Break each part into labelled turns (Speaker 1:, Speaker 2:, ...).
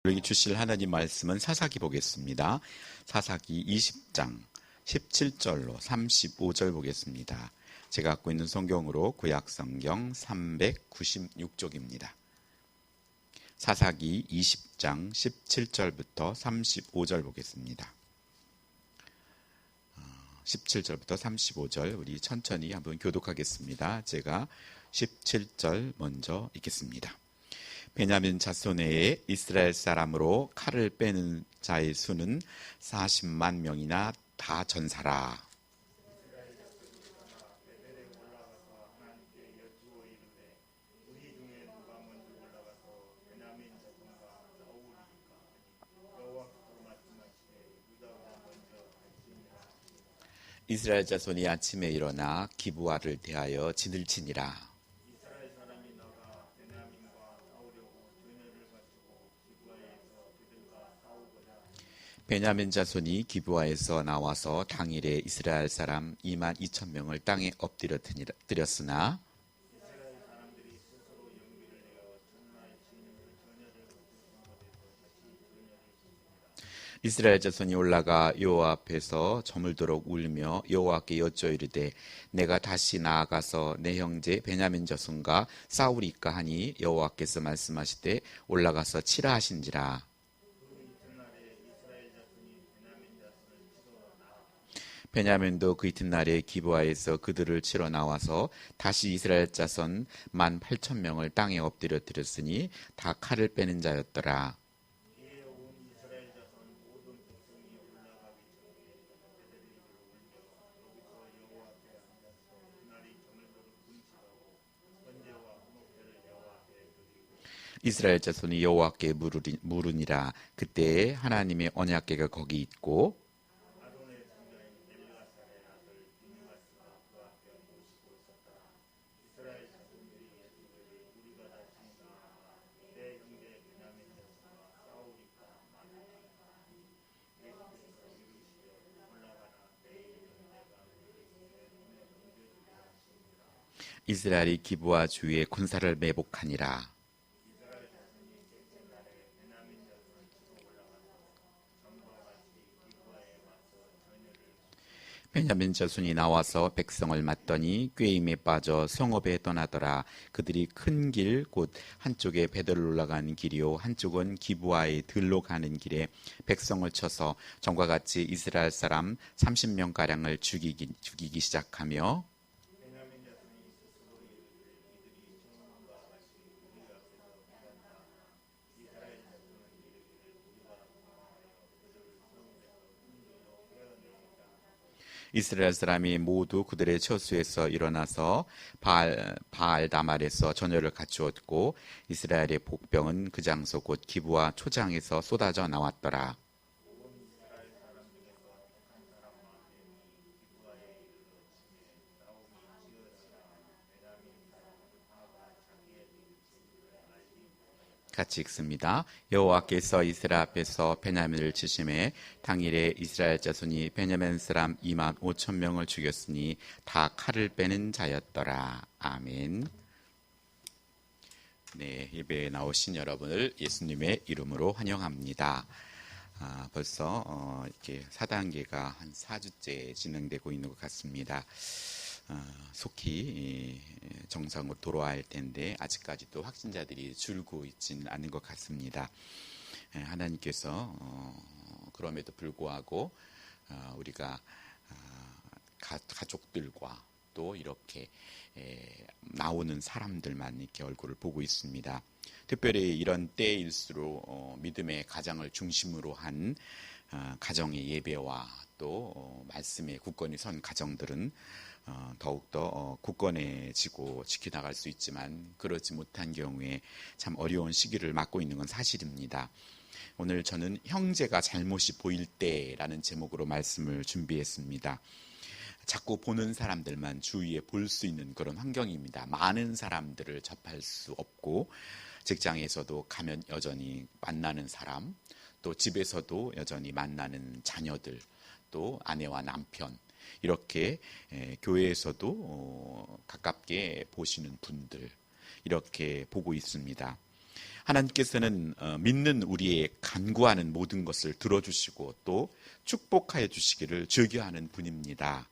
Speaker 1: 우리에게 주실 하나님 말씀은 사사기 보겠습니다. 사사기 20장 17절로 35절 보겠습니다. 제가 갖고 있는 성경으로 구약성경 396쪽입니다. 사사기 20장 17절부터 35절 보겠습니다. 17절부터 35절 우리 천천히 한번 교독하겠습니다. 제가 17절 먼저 읽겠습니다. 베냐민 자손의 이스라엘 사람으로 칼을 빼는 자의 수는 40만 명이나 다 전사라. 이스라엘 자손이 아침에 일어나 기브아를 대하여 진을 치니라. 베냐민 자손이 기브아에서 나와서 당일에 이스라엘 사람 2만 2천 명을 땅에 엎드렸으나 이스라엘 자손이 올라가 여호와 앞에서 저물도록 울며 여호와께 여쭈어 이르되 내가 다시 나아가서 내 형제 베냐민 자손과 싸우리까 하니 여호와께서 말씀하시되 올라가서 치라 하신지라. 베냐민도 그 이튿날에 기브아에서 그들을 치러 나와서 다시 이스라엘 자손 18,000명을 땅에 엎드렸으니 다 칼을 빼는 자였더라. 이스라엘 자손이 여호와께 물으니라. 그때에 하나님의 언약궤가 거기 있고 이스라엘이 기브아 주위에 군사를 매복하니라. 베냐민 자손이 나와서 백성을 맞더니 꾀임에 빠져 성읍에 떠나더라. 그들이 큰 길 곧 한쪽에 베델로 올라가는 길이요 한쪽은 기브아의 들로 가는 길에 백성을 쳐서 전과 같이 이스라엘 사람 30명가량을 죽이기 시작하며 이스라엘 사람이 모두 그들의 처수에서 일어나서 바알다말에서 전열을 갖추었고 이스라엘의 복병은 그 장소 곧 기브아 초장에서 쏟아져 나왔더라. 같이 읽습니다. 여호와께서 이스라엘 앞에서 베냐민을 치심해 당일에 이스라엘 자손이 베냐민 사람 2만 5천 명을 죽였으니 다 칼을 빼는 자였더라. 아멘. 네, 예배에 나오신 여러분을 예수님의 이름으로 환영합니다. 벌써 이렇게 4단계가 한 4주째 진행되고 있는 것 같습니다. 속히 정상으로 돌아와야 할 텐데 아직까지도 확진자들이 줄고 있지는 않은 것 같습니다. 하나님께서 그럼에도 불구하고 우리가 가족들과 또 이렇게 나오는 사람들만 이렇게 얼굴을 보고 있습니다. 특별히 이런 때일수록 믿음의 가장을 중심으로 한 가정의 예배와 또 말씀에 굳건히 선 가정들은 더욱더 굳건해지고 지켜나갈 수 있지만 그렇지 못한 경우에 참 어려운 시기를 맞고 있는 건 사실입니다. 오늘 저는 형제가 잘못이 보일 때라는 제목으로 말씀을 준비했습니다. 자꾸 보는 사람들만 주위에 볼 수 있는 그런 환경입니다. 많은 사람들을 접할 수 없고 직장에서도 가면 여전히 만나는 사람, 또 집에서도 여전히 만나는 자녀들, 또 아내와 남편, 이렇게 교회에서도 가깝게 보시는 분들 이렇게 보고 있습니다. 하나님께서는 믿는 우리의 간구하는 모든 것을 들어주시고 또 축복하여 주시기를 즐겨하는 분입니다.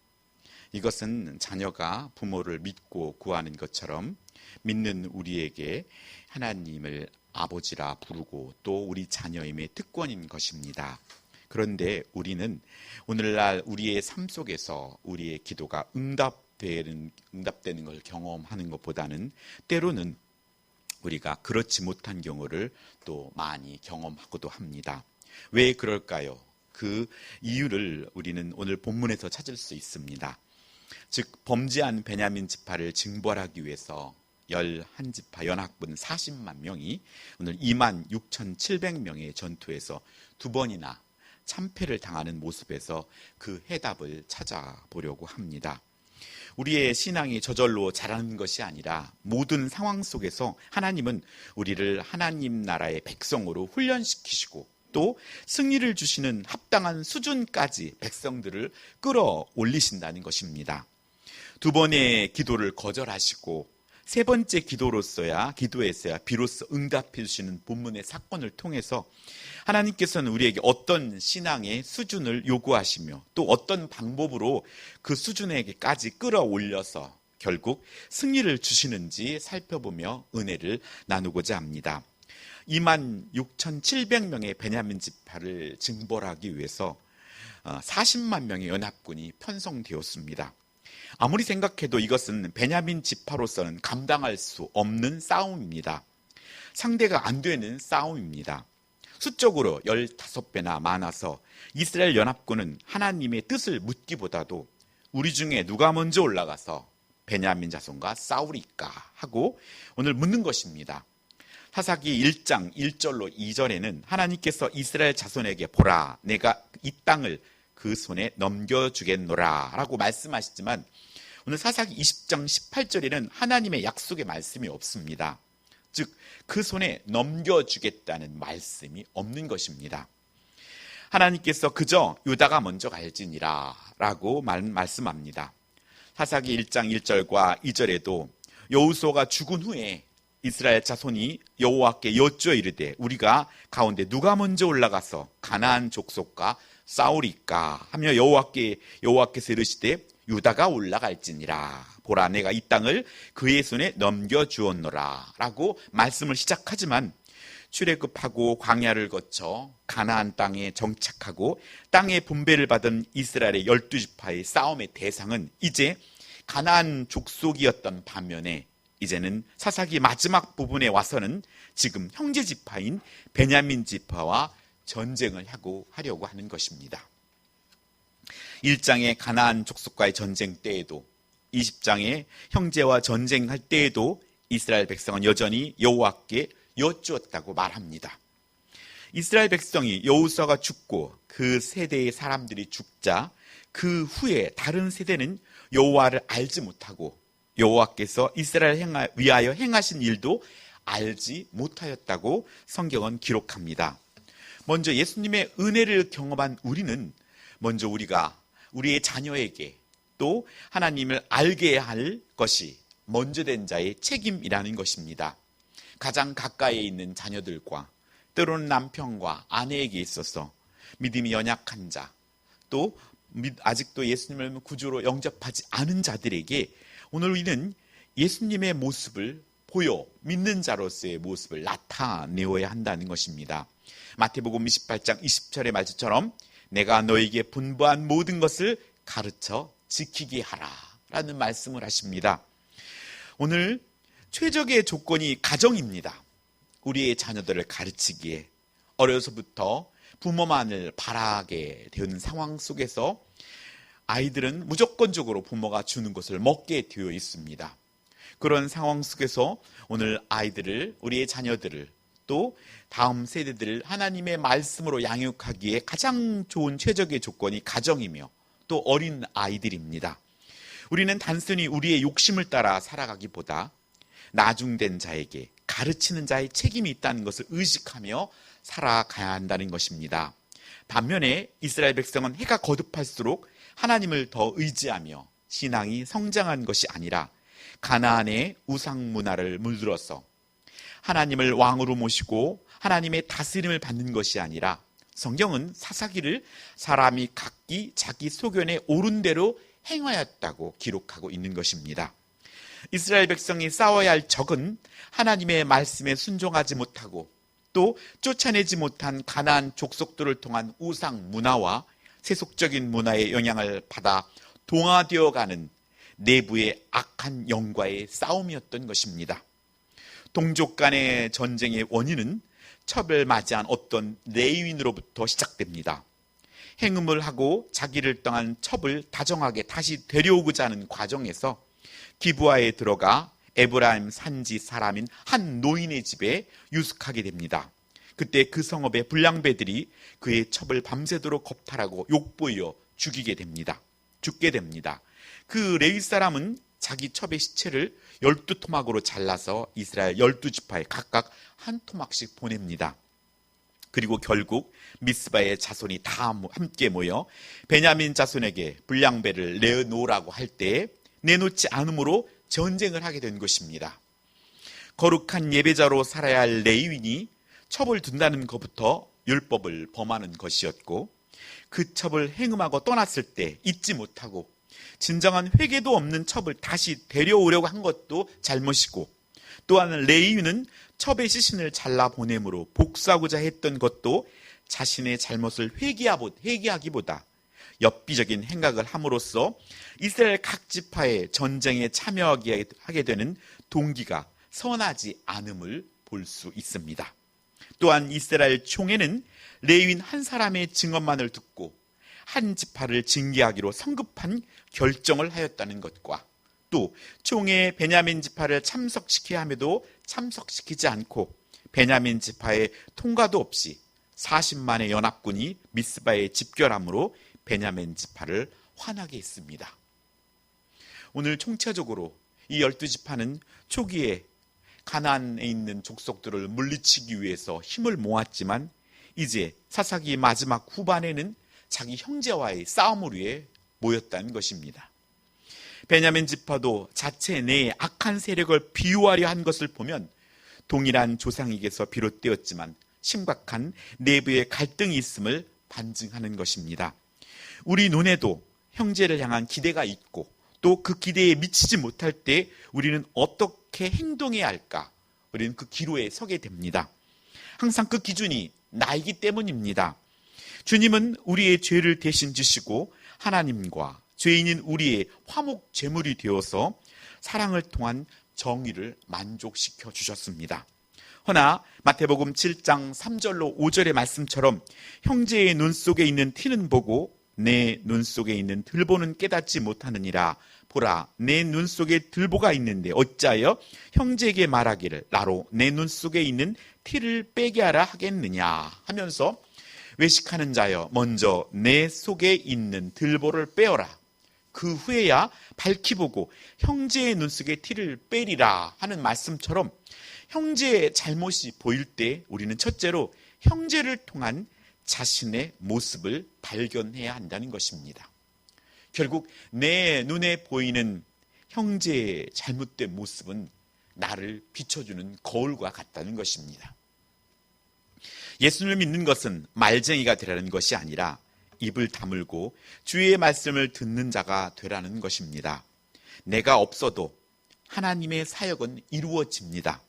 Speaker 1: 이것은 자녀가 부모를 믿고 구하는 것처럼 믿는 우리에게 하나님을 아버지라 부르고 또 우리 자녀임의 특권인 것입니다. 그런데 우리는 오늘날 우리의 삶 속에서 우리의 기도가 응답되는 걸 경험하는 것보다는 때로는 우리가 그렇지 못한 경우를 또 많이 경험하고도 합니다. 왜 그럴까요? 그 이유를 우리는 오늘 본문에서 찾을 수 있습니다. 즉 범죄한 베냐민 지파를 징벌하기 위해서 11지파 연합군 40만 명이 오늘 26,700명의 전투에서 두 번이나 참패를 당하는 모습에서 그 해답을 찾아보려고 합니다. 우리의 신앙이 저절로 자라는 것이 아니라 모든 상황 속에서 하나님은 우리를 하나님 나라의 백성으로 훈련시키시고 또 승리를 주시는 합당한 수준까지 백성들을 끌어올리신다는 것입니다. 두 번의 기도를 거절하시고 세 번째 기도했어야 비로소 응답해 주시는 본문의 사건을 통해서 하나님께서는 우리에게 어떤 신앙의 수준을 요구하시며 또 어떤 방법으로 그 수준에게까지 끌어올려서 결국 승리를 주시는지 살펴보며 은혜를 나누고자 합니다. 26,700명의 베냐민 지파를 징벌하기 위해서 40만 명의 연합군이 편성되었습니다. 아무리 생각해도 이것은 베냐민 지파로서는 감당할 수 없는 싸움입니다. 상대가 안 되는 싸움입니다. 수적으로 15배나 많아서 이스라엘 연합군은 하나님의 뜻을 묻기보다도 우리 중에 누가 먼저 올라가서 베냐민 자손과 싸우리까 하고 오늘 묻는 것입니다. 사사기 1장 1절로 2절에는 하나님께서 이스라엘 자손에게 보라 내가 이 땅을 그 손에 넘겨주겠노라 라고 말씀하시지만 오늘 사사기 20장 18절에는 하나님의 약속의 말씀이 없습니다. 즉 그 손에 넘겨주겠다는 말씀이 없는 것입니다. 하나님께서 그저 유다가 먼저 갈지니라 라고 말씀합니다. 사사기 1장 1절과 2절에도 여호수아가 죽은 후에 이스라엘 자손이 여호와께 여쭈어 이르되 우리가 가운데 누가 먼저 올라가서 가나안 족속과 싸우리까 하며 여호와께서 이르시되 유다가 올라갈지니라 보라 내가 이 땅을 그의 손에 넘겨주었노라 라고 말씀을 시작하지만 출애굽하고 광야를 거쳐 가나안 땅에 정착하고 땅의 분배를 받은 이스라엘의 12지파의 싸움의 대상은 이제 가나안 족속이었던 반면에 이제는 사사기 마지막 부분에 와서는 지금 형제 지파인 베냐민 지파와 전쟁을 하려고 하는 것입니다. 1장의 가나안 족속과의 전쟁 때에도 20장의 형제와 전쟁할 때에도 이스라엘 백성은 여전히 여호와께 여쭈었다고 말합니다. 이스라엘 백성이 여호수아가 죽고 그 세대의 사람들이 죽자 그 후에 다른 세대는 여호와를 알지 못하고 여호와께서 이스라엘 위하여 행하신 일도 알지 못하였다고 성경은 기록합니다. 먼저 예수님의 은혜를 경험한 우리는 먼저 우리가 우리의 자녀에게 또 하나님을 알게 할 것이 먼저 된 자의 책임이라는 것입니다. 가장 가까이에 있는 자녀들과 때로는 남편과 아내에게 있어서 믿음이 연약한 자, 또 아직도 예수님을 구주로 영접하지 않은 자들에게 오늘 우리는 예수님의 모습을 보여 믿는 자로서의 모습을 나타내어야 한다는 것입니다. 마태복음 28장 20절의 말씀처럼 내가 너에게 분부한 모든 것을 가르쳐 지키게 하라 라는 말씀을 하십니다. 오늘 최적의 조건이 가정입니다. 우리의 자녀들을 가르치기에 어려서부터 부모만을 바라게 되는 상황 속에서 아이들은 무조건적으로 부모가 주는 것을 먹게 되어 있습니다. 그런 상황 속에서 오늘 우리의 자녀들을 또 다음 세대들을 하나님의 말씀으로 양육하기에 가장 좋은 최적의 조건이 가정이며 또 어린 아이들입니다. 우리는 단순히 우리의 욕심을 따라 살아가기보다 나중된 자에게 가르치는 자의 책임이 있다는 것을 의식하며 살아가야 한다는 것입니다. 반면에 이스라엘 백성은 해가 거듭할수록 하나님을 더 의지하며 신앙이 성장한 것이 아니라 가나안의 우상 문화를 물들어서 하나님을 왕으로 모시고 하나님의 다스림을 받는 것이 아니라 성경은 사사기를 사람이 각기 자기 소견에 옳은 대로 행하였다고 기록하고 있는 것입니다. 이스라엘 백성이 싸워야 할 적은 하나님의 말씀에 순종하지 못하고 또 쫓아내지 못한 가나안 족속들을 통한 우상 문화와 세속적인 문화의 영향을 받아 동화되어가는 내부의 악한 영과의 싸움이었던 것입니다. 동족 간의 전쟁의 원인은 첩을 맞이한 어떤 레위인으로부터 시작됩니다. 행음을 하고 자기를 떠난 첩을 다정하게 다시 데려오고자 하는 과정에서 기브아에 들어가 에브라임 산지 사람인 한 노인의 집에 유숙하게 됩니다. 그때 그 성읍의 불량배들이 그의 첩을 밤새도록 겁탈하고 욕보여 죽게 됩니다. 그 레위 사람은 자기 첩의 시체를 12토막으로 잘라서 이스라엘 12지파에 각각 한 토막씩 보냅니다. 그리고 결국 미스바의 자손이 다 함께 모여 베냐민 자손에게 불량배를 내놓으라고 할 때 내놓지 않으므로 전쟁을 하게 된 것입니다. 거룩한 예배자로 살아야 할 레위인이 첩을 둔다는 것부터 율법을 범하는 것이었고, 그 첩을 행음하고 떠났을 때 잊지 못하고 진정한 회개도 없는 첩을 다시 데려오려고 한 것도 잘못이고, 또한 레위인은 첩의 시신을 잘라 보냄으로 복수하고자 했던 것도 자신의 잘못을 회개하기보다 엽기적인 행각을 함으로써 이스라엘 각 지파의 전쟁에 참여하게 되는 동기가 선하지 않음을 볼 수 있습니다. 또한 이스라엘 총회는 레위인 한 사람의 증언만을 듣고 한 지파를 징계하기로 성급한 결정을 하였다는 것과, 또 총회에 베냐민 지파를 참석시켜야 함에도 참석시키지 않고 베냐민 지파의 통과도 없이 40만의 연합군이 미스바에 집결함으로 베냐민 지파를 화나게 했습니다. 오늘 총체적으로 이 12지파는 초기에 가나안에 있는 족속들을 물리치기 위해서 힘을 모았지만 이제 사사기 마지막 후반에는 자기 형제와의 싸움을 위해 모였다는 것입니다. 베냐민 지파도 자체 내에 악한 세력을 비유하려 한 것을 보면 동일한 조상에게서 비롯되었지만 심각한 내부의 갈등이 있음을 반증하는 것입니다. 우리 눈에도 형제를 향한 기대가 있고 또 그 기대에 미치지 못할 때 우리는 어떻게 행동해야 할까? 우리는 그 기로에 서게 됩니다. 항상 그 기준이 나이기 때문입니다. 주님은 우리의 죄를 대신 지시고 하나님과 죄인인 우리의 화목 제물이 되어서 사랑을 통한 정의를 만족시켜 주셨습니다. 허나 마태복음 7장 3절로 5절의 말씀처럼 형제의 눈 속에 있는 티는 보고 내 눈 속에 있는 들보는 깨닫지 못하느니라. 보라, 내 눈 속에 들보가 있는데 어찌하여 형제에게 말하기를 나로 내 눈 속에 있는 티를 빼게 하라 하겠느냐 하면서, 외식하는 자여 먼저 내 속에 있는 들보를 빼어라. 그 후에야 밝히 보고 형제의 눈 속에 티를 빼리라 하는 말씀처럼, 형제의 잘못이 보일 때 우리는 첫째로 형제를 통한 자신의 모습을 발견해야 한다는 것입니다. 결국 내 눈에 보이는 형제의 잘못된 모습은 나를 비춰주는 거울과 같다는 것입니다. 예수를 믿는 것은 말쟁이가 되라는 것이 아니라 입을 다물고 주의 말씀을 듣는 자가 되라는 것입니다. 내가 없어도 하나님의 사역은 이루어집니다.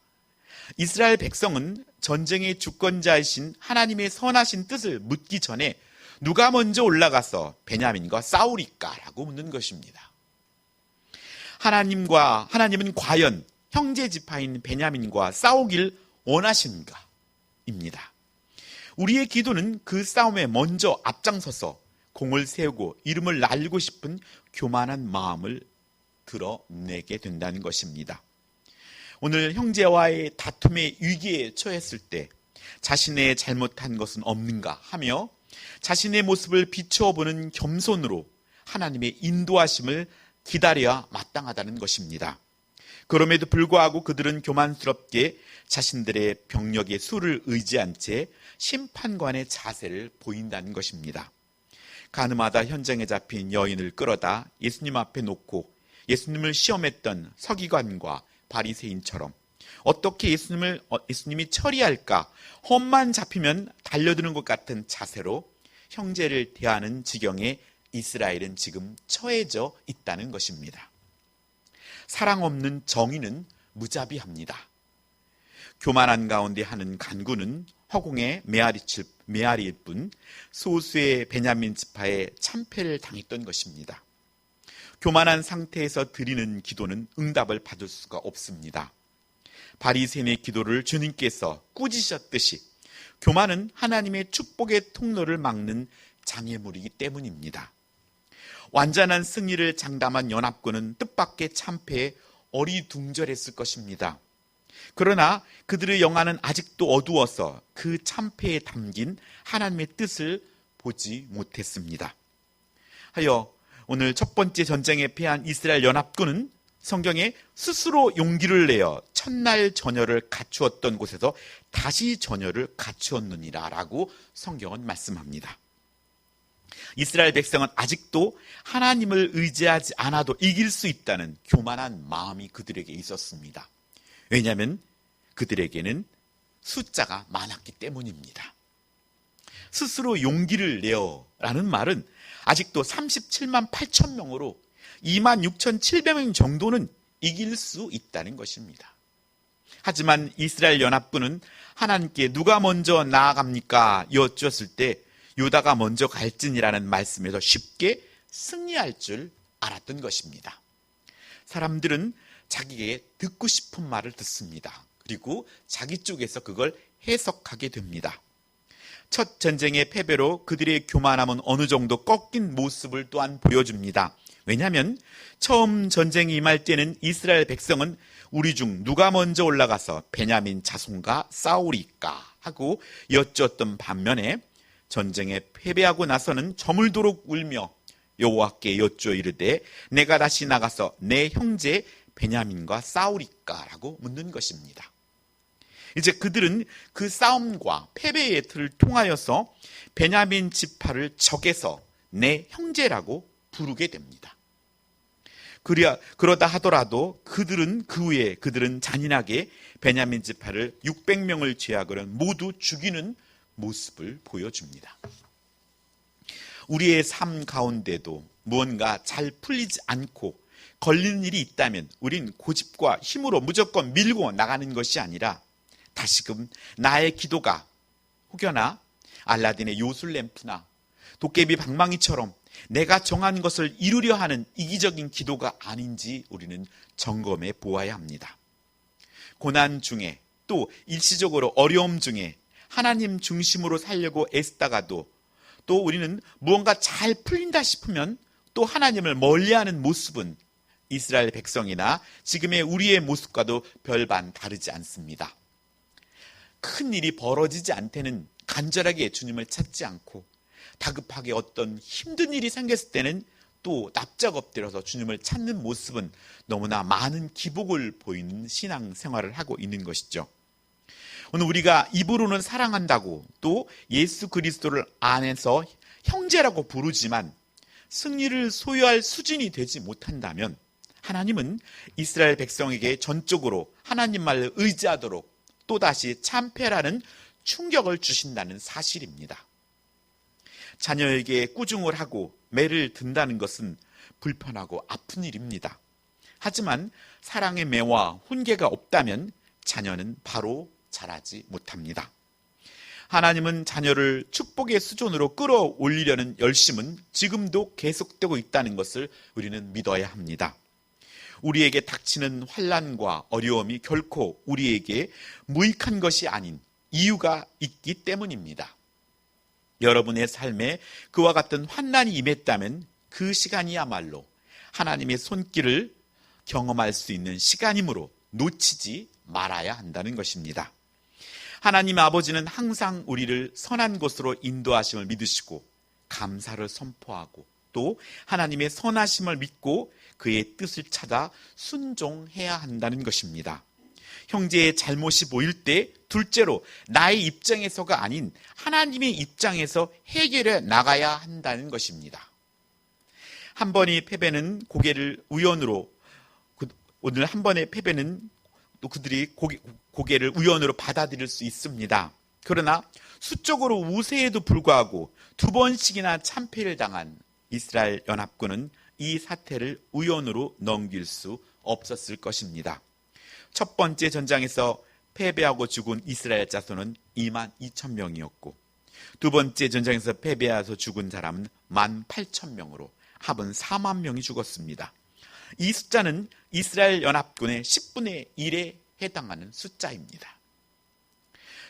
Speaker 1: 이스라엘 백성은 전쟁의 주권자이신 하나님의 선하신 뜻을 묻기 전에 누가 먼저 올라가서 베냐민과 싸우리까라고 묻는 것입니다. 하나님은 과연 형제 지파인 베냐민과 싸우길 원하신가? 입니다. 우리의 기도는 그 싸움에 먼저 앞장서서 공을 세우고 이름을 날리고 싶은 교만한 마음을 드러내게 된다는 것입니다. 오늘 형제와의 다툼의 위기에 처했을 때 자신의 잘못한 것은 없는가 하며 자신의 모습을 비추어보는 겸손으로 하나님의 인도하심을 기다려야 마땅하다는 것입니다. 그럼에도 불구하고 그들은 교만스럽게 자신들의 병력의 수를 의지한 채 심판관의 자세를 보인다는 것입니다. 가늠하다 현장에 잡힌 여인을 끌어다 예수님 앞에 놓고 예수님을 시험했던 서기관과 바리새인처럼 어떻게 예수님이 처리할까, 험만 잡히면 달려드는 것 같은 자세로 형제를 대하는 지경에 이스라엘은 지금 처해져 있다는 것입니다. 사랑 없는 정의는 무자비합니다. 교만한 가운데 하는 간구는 허공의 메아리일 뿐 소수의 베냐민 지파의 참패를 당했던 것입니다. 교만한 상태에서 드리는 기도는 응답을 받을 수가 없습니다. 바리새인의 기도를 주님께서 꾸짖으셨듯이 교만은 하나님의 축복의 통로를 막는 장애물이기 때문입니다. 완전한 승리를 장담한 연합군은 뜻밖의 참패에 어리둥절했을 것입니다. 그러나 그들의 영안은 아직도 어두워서 그 참패에 담긴 하나님의 뜻을 보지 못했습니다. 하여 오늘 첫 번째 전쟁에 패한 이스라엘 연합군은 성경에 스스로 용기를 내어 첫날 전열을 갖추었던 곳에서 다시 전열을 갖추었느니라 라고 성경은 말씀합니다. 이스라엘 백성은 아직도 하나님을 의지하지 않아도 이길 수 있다는 교만한 마음이 그들에게 있었습니다. 왜냐하면 그들에게는 숫자가 많았기 때문입니다. 스스로 용기를 내어라는 말은 아직도 37만 8천 명으로 2만 6,700명 정도는 이길 수 있다는 것입니다. 하지만 이스라엘 연합군은 하나님께 누가 먼저 나아갑니까? 여쭈었을 때 유다가 먼저 갈지니라는 말씀에서 쉽게 승리할 줄 알았던 것입니다. 사람들은 자기에게 듣고 싶은 말을 듣습니다. 그리고 자기 쪽에서 그걸 해석하게 됩니다. 첫 전쟁의 패배로 그들의 교만함은 어느 정도 꺾인 모습을 또한 보여줍니다. 왜냐하면 처음 전쟁이 임할 때는 이스라엘 백성은 우리 중 누가 먼저 올라가서 베냐민 자손과 싸우리까 하고 여쭈었던 반면에 전쟁에 패배하고 나서는 저물도록 울며 여호와께 여쭈어 이르되 내가 다시 나가서 내 형제 베냐민과 싸우리까라고 묻는 것입니다. 이제 그들은 그 싸움과 패배의 틀을 통하여서 베냐민 지파를 적에서 내 형제라고 부르게 됩니다. 그러다 하더라도 그들은 그 후에 그들은 잔인하게 베냐민 지파를 600명을 제하고는 모두 죽이는 모습을 보여줍니다. 우리의 삶 가운데도 무언가 잘 풀리지 않고 걸리는 일이 있다면 우린 고집과 힘으로 무조건 밀고 나가는 것이 아니라 다시금 나의 기도가 혹여나 알라딘의 요술램프나 도깨비 방망이처럼 내가 정한 것을 이루려 하는 이기적인 기도가 아닌지 우리는 점검해 보아야 합니다. 고난 중에 또 일시적으로 어려움 중에 하나님 중심으로 살려고 애쓰다가도 또 우리는 무언가 잘 풀린다 싶으면 또 하나님을 멀리하는 모습은 이스라엘 백성이나 지금의 우리의 모습과도 별반 다르지 않습니다. 큰 일이 벌어지지 않게는 간절하게 주님을 찾지 않고 다급하게 어떤 힘든 일이 생겼을 때는 또 납작 엎드려서 주님을 찾는 모습은 너무나 많은 기복을 보이는 신앙 생활을 하고 있는 것이죠. 오늘 우리가 입으로는 사랑한다고 또 예수 그리스도를 안에서 형제라고 부르지만 승리를 소유할 수준이 되지 못한다면 하나님은 이스라엘 백성에게 전적으로 하나님 말을 의지하도록 또다시 참패라는 충격을 주신다는 사실입니다. 자녀에게 꾸중을 하고 매를 든다는 것은 불편하고 아픈 일입니다. 하지만 사랑의 매와 훈계가 없다면 자녀는 바로 자라지 못합니다. 하나님은 자녀를 축복의 수준으로 끌어올리려는 열심은 지금도 계속되고 있다는 것을 우리는 믿어야 합니다. 우리에게 닥치는 환난과 어려움이 결코 우리에게 무익한 것이 아닌 이유가 있기 때문입니다. 여러분의 삶에 그와 같은 환난이 임했다면 그 시간이야말로 하나님의 손길을 경험할 수 있는 시간이므로 놓치지 말아야 한다는 것입니다. 하나님 아버지는 항상 우리를 선한 곳으로 인도하심을 믿으시고 감사를 선포하고 또 하나님의 선하심을 믿고 그의 뜻을 찾아 순종해야 한다는 것입니다. 형제의 잘못이 보일 때 둘째로 나의 입장에서가 아닌 하나님의 입장에서 해결해 나가야 한다는 것입니다. 한 번의 패배는 고개를 우연으로 오늘 한 번의 패배는 또 그들이 고개를 우연으로 받아들일 수 있습니다. 그러나 수적으로 우세에도 불구하고 2번씩이나 참패를 당한 이스라엘 연합군은 이 사태를 우연으로 넘길 수 없었을 것입니다. 첫 번째 전장에서 패배하고 죽은 이스라엘 자손은 22,000명이었고 두 번째 전장에서 패배해서 죽은 사람은 18,000명으로 합은 4만 명이 죽었습니다. 이 숫자는 이스라엘 연합군의 10분의 1에 해당하는 숫자입니다.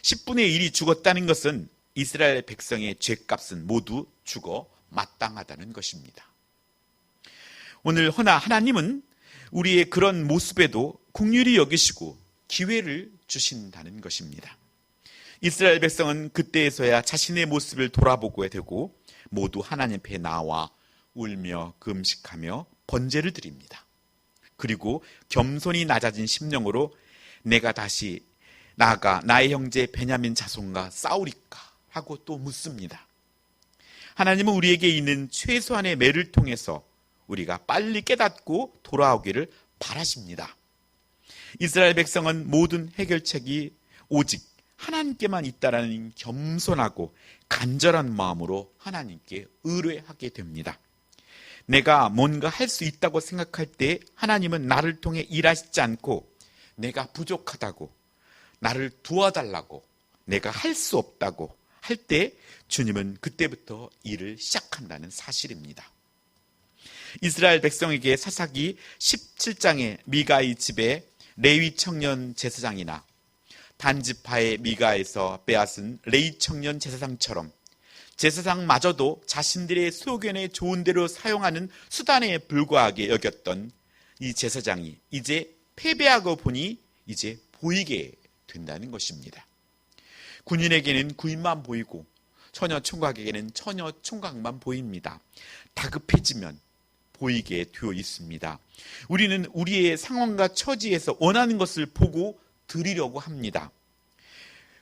Speaker 1: 10분의 1이 죽었다는 것은 이스라엘 백성의 죄값은 모두 죽어 마땅하다는 것입니다. 오늘 허나 하나님은 우리의 그런 모습에도 긍휼히 여기시고 기회를 주신다는 것입니다. 이스라엘 백성은 그때에서야 자신의 모습을 돌아보고 되고 모두 하나님 앞에 나와 울며 금식하며 번제를 드립니다. 그리고 겸손히 낮아진 심령으로 내가 다시 나아가 나의 형제 베냐민 자손과 싸우리까 하고 또 묻습니다. 하나님은 우리에게 있는 최소한의 매를 통해서 우리가 빨리 깨닫고 돌아오기를 바라십니다. 이스라엘 백성은 모든 해결책이 오직 하나님께만 있다라는 겸손하고 간절한 마음으로 하나님께 의뢰하게 됩니다. 내가 뭔가 할 수 있다고 생각할 때 하나님은 나를 통해 일하시지 않고 내가 부족하다고, 나를 도와달라고, 내가 할 수 없다고 할 때 주님은 그때부터 일을 시작한다는 사실입니다. 이스라엘 백성에게 사사기 17장의 미가의 집에 레위 청년 제사장이나 단지파의 미가에서 빼앗은 레위 청년 제사장처럼 제사장마저도 자신들의 소견에 좋은 대로 사용하는 수단에 불과하게 여겼던 이 제사장이 이제 패배하고 보니 이제 보이게 된다는 것입니다. 군인에게는 군인만 보이고 처녀 총각에게는 처녀 총각만 보입니다. 다급해지면 보이게 되어 있습니다. 우리는 우리의 상황과 처지에서 원하는 것을 보고 드리려고 합니다.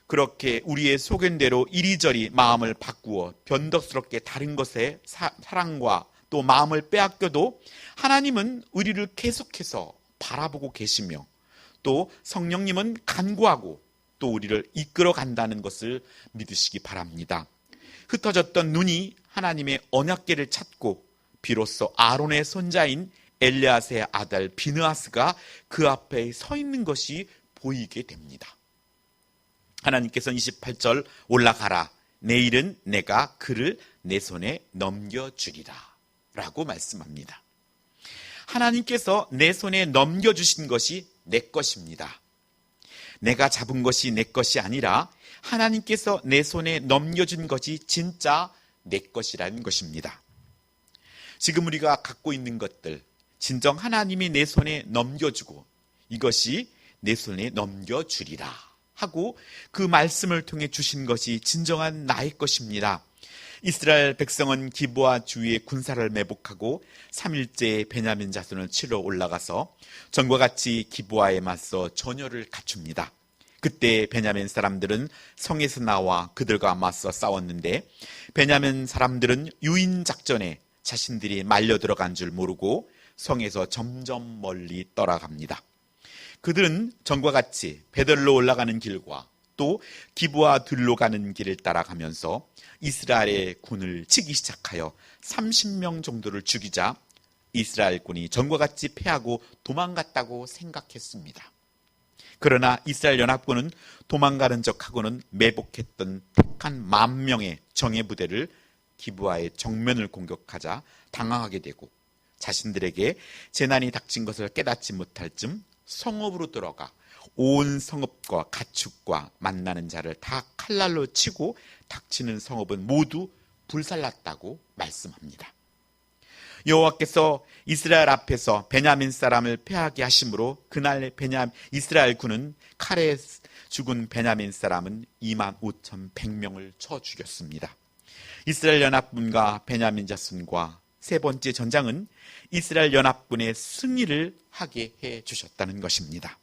Speaker 1: 그렇게 우리의 소견대로 이리저리 마음을 바꾸어 변덕스럽게 다른 것에 사랑과 또 마음을 빼앗겨도 하나님은 우리를 계속해서 바라보고 계시며 또 성령님은 간구하고 또 우리를 이끌어 간다는 것을 믿으시기 바랍니다. 흩어졌던 눈이 하나님의 언약궤를 찾고 비로소 아론의 손자인 엘리앗의 아들 비느하스가 그 앞에 서 있는 것이 보이게 됩니다. 하나님께서는 28절 올라가라, 내일은 내가 그를 내 손에 넘겨주리라 라고 말씀합니다. 하나님께서 내 손에 넘겨주신 것이 내 것입니다. 내가 잡은 것이 내 것이 아니라 하나님께서 내 손에 넘겨준 것이 진짜 내 것이라는 것입니다. 지금 우리가 갖고 있는 것들, 진정 하나님이 내 손에 넘겨주고 이것이 내 손에 넘겨주리라 하고 그 말씀을 통해 주신 것이 진정한 나의 것입니다. 이스라엘 백성은 기브아 주위의 군사를 매복하고 3일째 베냐민 자손을 치러 올라가서 전과 같이 기브아에 맞서 전열을 갖춥니다. 그때 베냐민 사람들은 성에서 나와 그들과 맞서 싸웠는데 베냐민 사람들은 유인 작전에 자신들이 말려 들어간 줄 모르고 성에서 점점 멀리 떠나갑니다. 그들은 전과 같이 베들로 올라가는 길과 또 기브아 들로 가는 길을 따라가면서 이스라엘의 군을 치기 시작하여 30명 정도를 죽이자 이스라엘 군이 전과 같이 패하고 도망갔다고 생각했습니다. 그러나 이스라엘 연합군은 도망가는 척하고는 매복했던 택한 10,000명의 정예 부대를 기브아의 정면을 공격하자 당황하게 되고 자신들에게 재난이 닥친 것을 깨닫지 못할 즈음 성읍으로 들어가 온 성읍과 가축과 만나는 자를 다 칼날로 치고 닥치는 성읍은 모두 불살랐다고 말씀합니다. 여호와께서 이스라엘 앞에서 베냐민 사람을 패하게 하심으로 그날 이스라엘 군은 칼에 죽은 베냐민 사람은 25,100명을 쳐 죽였습니다. 이스라엘 연합군과 베냐민 자손과 세 번째 전장은 이스라엘 연합군의 승리를 하게 해 주셨다는 것입니다.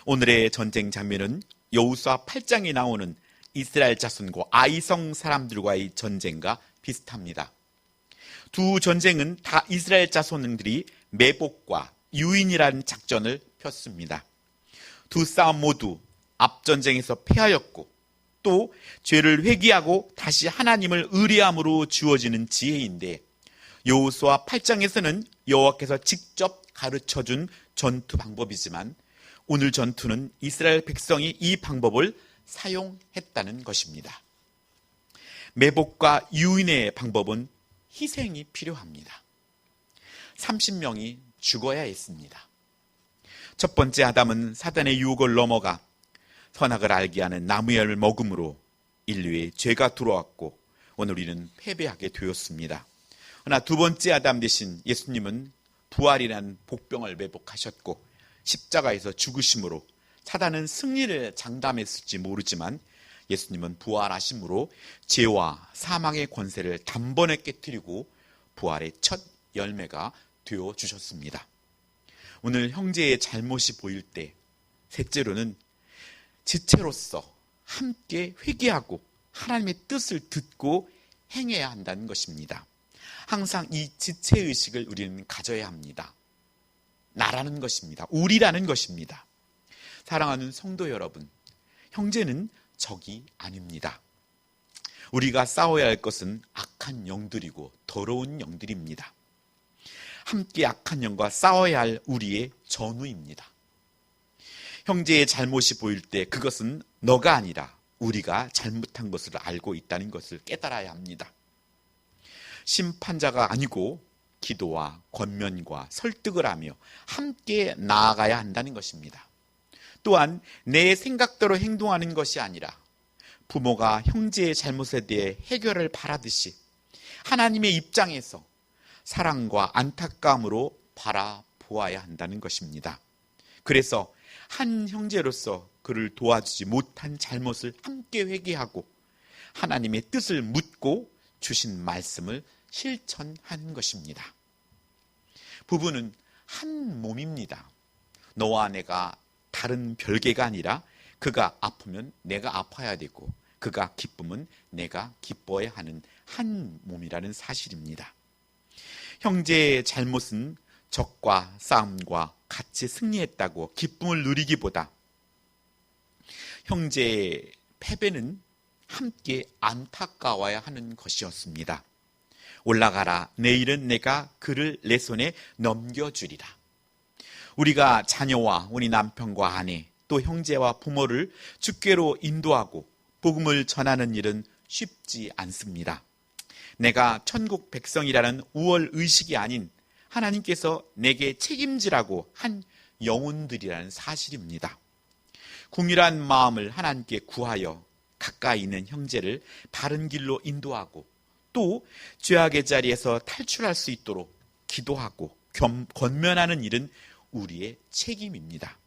Speaker 1: 오늘의 전쟁 장면은 여호수아 8장에 나오는 이스라엘 자손과 아이성 사람들과의 전쟁과 비슷합니다. 두 전쟁은 다 이스라엘 자손들이 매복과 유인이라는 작전을 폈습니다. 두 싸움 모두 앞전쟁에서 패하였고 또 죄를 회개하고 다시 하나님을 의뢰함으로 주어지는 지혜인데, 여호수아 8장에서는 여호와께서 직접 가르쳐준 전투 방법이지만 오늘 전투는 이스라엘 백성이 이 방법을 사용했다는 것입니다. 매복과 유인의 방법은 희생이 필요합니다. 30명이 죽어야 했습니다. 첫 번째 아담은 사단의 유혹을 넘어가 선악을 알게 하는 나무의 열을 먹음으로 인류에 죄가 들어왔고 오늘 우리는 패배하게 되었습니다. 그러나 두 번째 아담 대신 예수님은 부활이라는 복병을 매복하셨고 십자가에서 죽으심으로 사단은 승리를 장담했을지 모르지만 예수님은 부활하심으로 죄와 사망의 권세를 단번에 깨뜨리고 부활의 첫 열매가 되어주셨습니다. 오늘 형제의 잘못이 보일 때 셋째로는 지체로서 함께 회개하고 하나님의 뜻을 듣고 행해야 한다는 것입니다. 항상 이 지체의식을 우리는 가져야 합니다. 나라는 것입니다. 우리라는 것입니다. 사랑하는 성도 여러분, 형제는 적이 아닙니다. 우리가 싸워야 할 것은 악한 영들이고 더러운 영들입니다. 함께 악한 영과 싸워야 할 우리의 전우입니다. 형제의 잘못이 보일 때 그것은 너가 아니라 우리가 잘못한 것을 알고 있다는 것을 깨달아야 합니다. 심판자가 아니고 기도와 권면과 설득을 하며 함께 나아가야 한다는 것입니다. 또한 내 생각대로 행동하는 것이 아니라 부모가 형제의 잘못에 대해 해결을 바라듯이 하나님의 입장에서 사랑과 안타까움으로 바라보아야 한다는 것입니다. 그래서 한 형제로서 그를 도와주지 못한 잘못을 함께 회개하고 하나님의 뜻을 묻고 주신 말씀을 실천하는 것입니다. 부부는 한 몸입니다. 너와 내가 다른 별개가 아니라 그가 아프면 내가 아파야 되고 그가 기쁘면 내가 기뻐야 하는 한 몸이라는 사실입니다. 형제의 잘못은 적과 싸움과 같이 승리했다고 기쁨을 누리기보다 형제의 패배는 함께 안타까워야 하는 것이었습니다. 올라가라, 내일은 내가 그를 내 손에 넘겨주리라. 우리가 자녀와 우리 남편과 아내 또 형제와 부모를 주께로 인도하고 복음을 전하는 일은 쉽지 않습니다. 내가 천국 백성이라는 우월 의식이 아닌 하나님께서 내게 책임지라고 한 영혼들이라는 사실입니다. 궁일한 마음을 하나님께 구하여 가까이 있는 형제를 바른 길로 인도하고 또 죄악의 자리에서 탈출할 수 있도록 기도하고 권면하는 일은 우리의 책임입니다.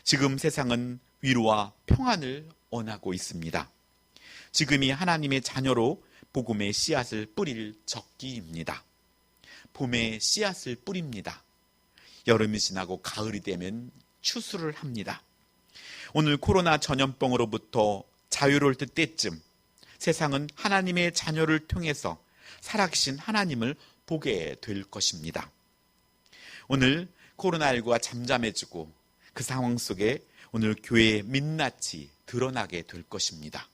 Speaker 1: 지금 세상은 위로와 평안을 원하고 있습니다. 지금이 하나님의 자녀로 복음의 씨앗을 뿌릴 적기입니다. 봄에 씨앗을 뿌립니다. 여름이 지나고 가을이 되면 추수를 합니다. 오늘 코로나 전염병으로부터 자유로울 때쯤 세상은 하나님의 자녀를 통해서 살아계신 하나님을 보게 될 것입니다. 오늘 코로나19가 잠잠해지고 그 상황 속에 오늘 교회의 민낯이 드러나게 될 것입니다.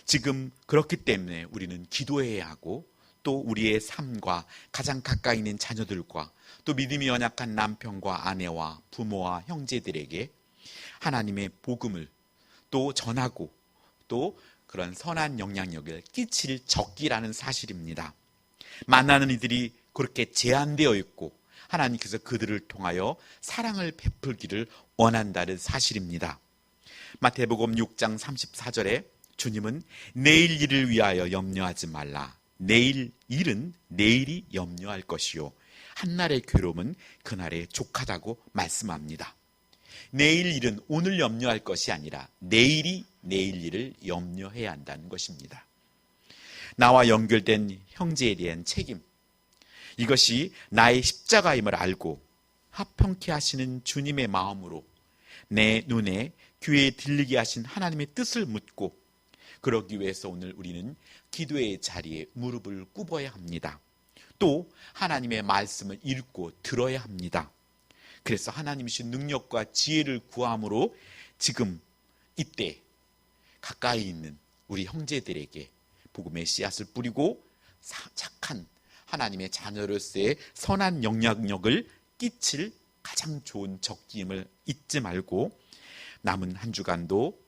Speaker 1: 지금 그렇기 때문에 우리는 기도해야 하고 또 우리의 삶과 가장 가까이 있는 자녀들과 또 믿음이 연약한 남편과 아내와 부모와 형제들에게 하나님의 복음을 또 전하고 또 그런 선한 영향력을 끼칠 적기라는 사실입니다. 만나는 이들이 그렇게 제한되어 있고 하나님께서 그들을 통하여 사랑을 베풀기를 원한다는 사실입니다. 마태복음 6장 34절에 주님은 내일 일을 위하여 염려하지 말라. 내일 일은 내일이 염려할 것이요 한날의 괴로움은 그날에 족하다고 말씀합니다. 내일 일은 오늘 염려할 것이 아니라 내일이 내일 일을 염려해야 한다는 것입니다. 나와 연결된 형제에 대한 책임, 이것이 나의 십자가임을 알고 화평케 하시는 주님의 마음으로 내 눈에 귀에 들리게 하신 하나님의 뜻을 묻고 그러기 위해서 오늘 우리는 기도의 자리에 무릎을 꿇어야 합니다. 또 하나님의 말씀을 읽고 들어야 합니다. 그래서 하나님이신 능력과 지혜를 구함으로 지금 이때 가까이 있는 우리 형제들에게 복음의 씨앗을 뿌리고 착한 하나님의 자녀로서의 선한 영향력을 끼칠 가장 좋은 적임을 잊지 말고 남은 한 주간도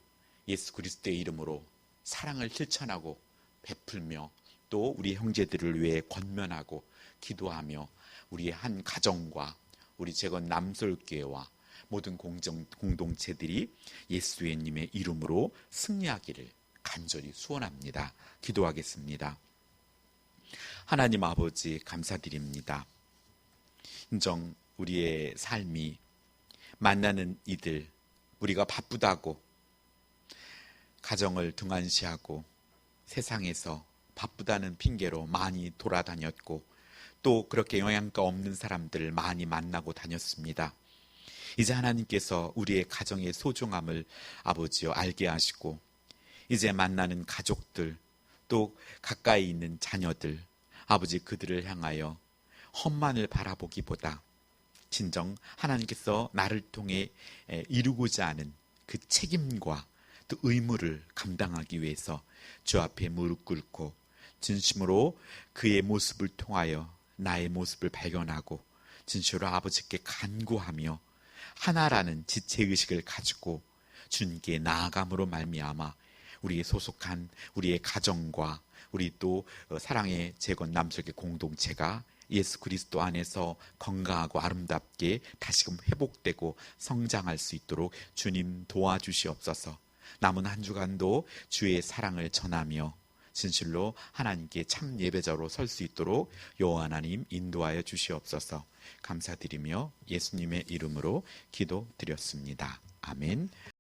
Speaker 1: 예수 그리스도의 이름으로 사랑을 실천하고 베풀며 또 우리 형제들을 위해 권면하고 기도하며 우리의 한 가정과 우리 재건 남솔교회와 모든 공동체들이 예수님의 이름으로 승리하기를 간절히 소원합니다. 기도하겠습니다. 하나님 아버지 감사드립니다. 인정 우리의 삶이 만나는 이들, 우리가 바쁘다고 가정을 등한시하고 세상에서 바쁘다는 핑계로 많이 돌아다녔고 또 그렇게 영양가 없는 사람들을 많이 만나고 다녔습니다. 이제 하나님께서 우리의 가정의 소중함을 아버지여 알게 하시고 이제 만나는 가족들 또 가까이 있는 자녀들 아버지 그들을 향하여 험만을 바라보기보다 진정 하나님께서 나를 통해 이루고자 하는 그 책임과 또 의무를 감당하기 위해서 주 앞에 무릎 꿇고 진심으로 그의 모습을 통하여 나의 모습을 발견하고 진실로 아버지께 간구하며 하나라는 지체의식을 가지고 주님께 나아감으로 말미암아 우리의 소속한 우리의 가정과 우리 또 사랑의 재건 남석의 공동체가 예수 그리스도 안에서 건강하고 아름답게 다시금 회복되고 성장할 수 있도록 주님 도와주시옵소서. 남은 한 주간도 주의 사랑을 전하며 진실로 하나님께 참 예배자로 설 수 있도록 여호와 하나님 인도하여 주시옵소서. 감사드리며 예수님의 이름으로 기도드렸습니다. 아멘.